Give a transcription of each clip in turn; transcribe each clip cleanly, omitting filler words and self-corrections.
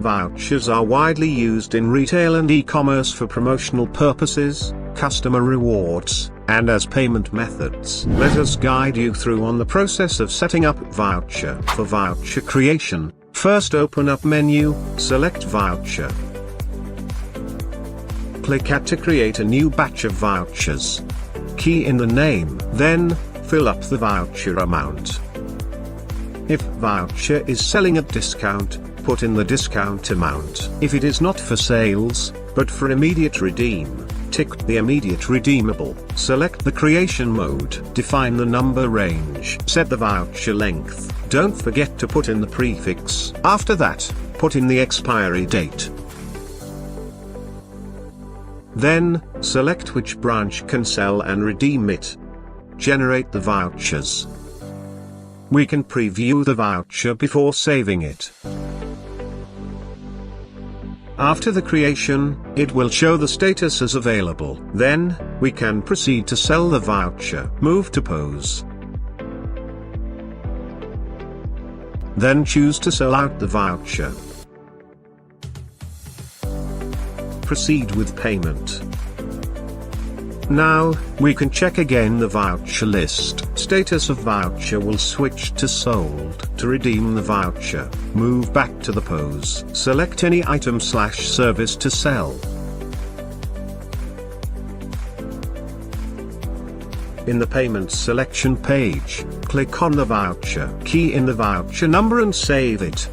Vouchers are widely used in retail and e-commerce for promotional purposes, customer rewards, and as payment methods. Let us guide you through on the process of setting up Voucher. For voucher creation, first open up menu, select Voucher. Click Add to create a new batch of vouchers. Key in the name, then, fill up the voucher amount. If voucher is selling at discount, put in the discount amount. If it is not for sales, but for immediate redeem, tick the immediate redeemable. Select the creation mode. Define the number range. Set the voucher length. Don't forget to put in the prefix. After that, put in the expiry date. Then, select which branch can sell and redeem it. Generate the vouchers. We can preview the voucher before saving it. After the creation, it will show the status as available. Then, we can proceed to sell the voucher. Move to POS. Then choose to sell out the voucher. Proceed with payment. Now, we can check again the voucher list. Status of voucher will switch to sold. To redeem the voucher, move back to the POS. Select any item/service to sell. In the Payments selection page, click on the voucher. Key in the voucher number and save it.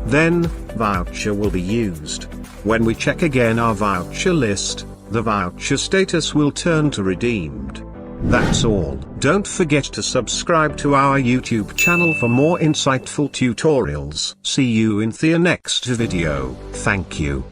Then, voucher will be used. When we check again our voucher list, the voucher status will turn to redeemed. That's all. Don't forget to subscribe to our YouTube channel for more insightful tutorials. See you in the next video. Thank you.